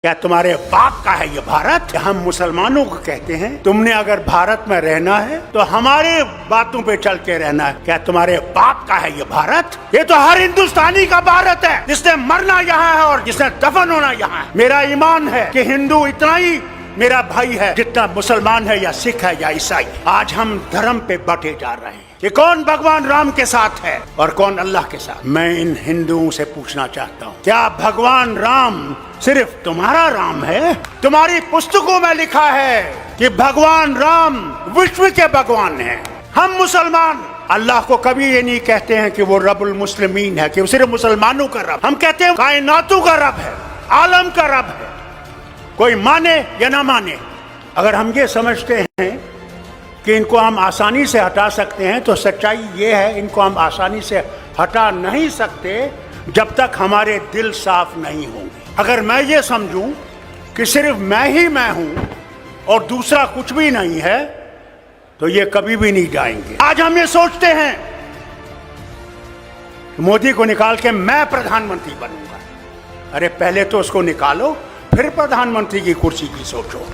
क्या तुम्हारे बाप का है ये भारत? हम मुसलमानों को कहते हैं तुमने अगर भारत में रहना है तो हमारे बातों पे चल के रहना है। क्या तुम्हारे बाप का है ये भारत? ये तो हर हिंदुस्तानी का भारत है, जिसने मरना यहाँ है और जिसने दफन होना यहाँ है। मेरा ईमान है कि हिंदू इतना ही मेरा भाई है जितना मुसलमान है या सिख है या ईसाई। आज हम धर्म पे बटे जा रहे हैं कि कौन भगवान राम के साथ है और कौन अल्लाह के साथ। मैं इन हिंदुओं से पूछना चाहता हूँ, क्या भगवान राम सिर्फ तुम्हारा राम है? तुम्हारी पुस्तकों में लिखा है कि भगवान राम विश्व के भगवान हैं। हम मुसलमान अल्लाह को कभी ये नहीं कहते हैं कि वो रब्बुल मुस्लिमीन है, कि वो सिर्फ मुसलमानों का रब। हम कहते हैं कायनातों का रब है, आलम का रब है, कोई माने या ना माने। अगर हम ये समझते हैं कि इनको हम आसानी से हटा सकते हैं तो सच्चाई ये है, इनको हम आसानी से हटा नहीं सकते जब तक हमारे दिल साफ नहीं होंगे। अगर मैं ये समझूं कि सिर्फ मैं ही मैं हूं और दूसरा कुछ भी नहीं है तो ये कभी भी नहीं जाएंगे। आज हम ये सोचते हैं मोदी को निकाल के मैं प्रधानमंत्री बनूंगा। अरे पहले तो उसको निकालो, फिर प्रधानमंत्री की कुर्सी की सोचो।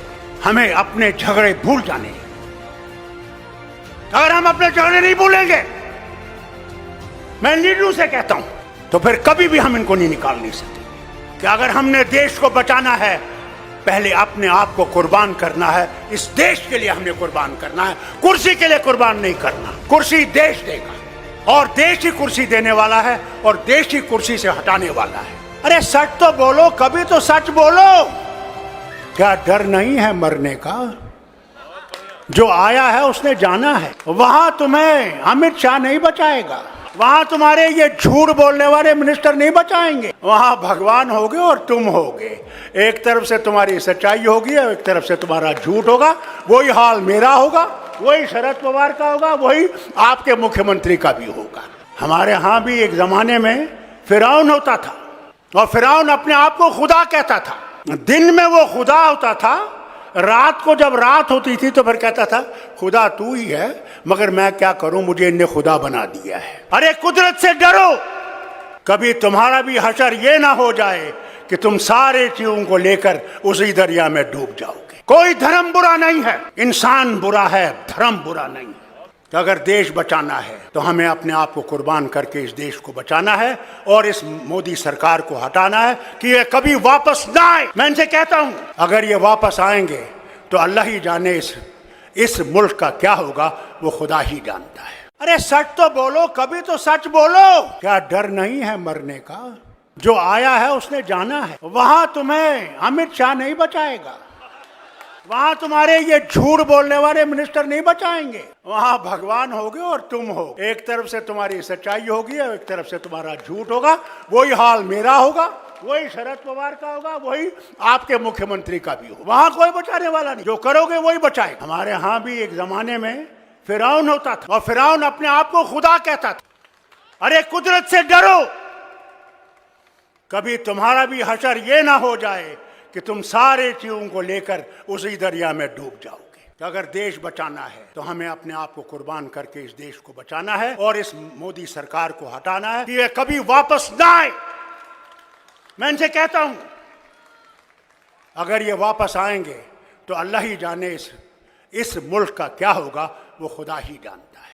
हमें अपने झगड़े भूल जाने। अगर हम अपने झगड़े नहीं भूलेंगे, मैं लीडरों से कहता हूं, तो फिर कभी भी हम इनको नहीं निकाल नहीं सकते। कि अगर हमने देश को बचाना है, पहले अपने आप को कुर्बान करना है। इस देश के लिए हमने कुर्बान करना है, कुर्सी के लिए कुर्बान नहीं करना। कुर्सी देश देगा और देश ही कुर्सी देने वाला है और देश ही कुर्सी से हटाने वाला है। अरे सच तो बोलो, कभी तो सच बोलो। क्या डर नहीं है मरने का? जो आया है उसने जाना है। वहां तुम्हें अमित शाह नहीं बचाएगा, वहां तुम्हारे ये झूठ बोलने वाले मिनिस्टर नहीं बचाएंगे। वहां भगवान होगे और तुम होगे। एक तरफ से तुम्हारी सच्चाई होगी और एक तरफ से तुम्हारा झूठ होगा। वही हाल मेरा होगा, वही शरद पवार का होगा, वही आपके मुख्यमंत्री का भी होगा। हमारे यहाँ भी एक जमाने में फिरौन होता था और फिरौन अपने आप को खुदा कहता था। दिन में वो खुदा होता था, रात को जब रात होती थी तो फिर कहता था खुदा तू ही है, मगर मैं क्या करूं, मुझे इनने खुदा बना दिया है। अरे कुदरत से डरो, कभी तुम्हारा भी हशर ये ना हो जाए कि तुम सारे चीजों को लेकर उसी दरिया में डूब जाओगे। कोई धर्म बुरा नहीं है, इंसान बुरा है, धर्म बुरा नहीं है। तो अगर देश बचाना है तो हमें अपने आप को कुर्बान करके इस देश को बचाना है और इस मोदी सरकार को हटाना है कि ये कभी वापस ना आए। मैं इनसे कहता हूं, अगर ये वापस आएंगे तो अल्लाह ही जाने इस मुल्क का क्या होगा, वो खुदा ही जानता है। अरे सच तो बोलो, कभी तो सच बोलो। क्या डर नहीं है मरने का? जो आया है उसने जाना है। वहां तुम्हें अमित शाह नहीं बचाएगा, वहां तुम्हारे ये झूठ बोलने वाले मिनिस्टर नहीं बचाएंगे। वहां भगवान होगे और तुम हो। एक तरफ से तुम्हारी सच्चाई होगी और एक तरफ से तुम्हारा झूठ होगा। वही हाल मेरा होगा, वही शरद पवार का होगा, वही आपके मुख्यमंत्री का भी होगा। वहां कोई बचाने वाला नहीं, जो करोगे वही बचाएगा। हमारे यहाँ भी एक जमाने में फिरौन होता था और फिरौन अपने आप को खुदा कहता था। अरे कुदरत से डरो, कभी तुम्हारा भी हशर ये ना हो जाए कि तुम सारे चीजों को लेकर उसी दरिया में डूब जाओगे। तो अगर देश बचाना है तो हमें अपने आप को कुर्बान करके इस देश को बचाना है और इस मोदी सरकार को हटाना है कि ये कभी वापस ना आए। मैं इनसे कहता हूं, अगर ये वापस आएंगे तो अल्लाह ही जाने इस मुल्क का क्या होगा, वो खुदा ही जानता है।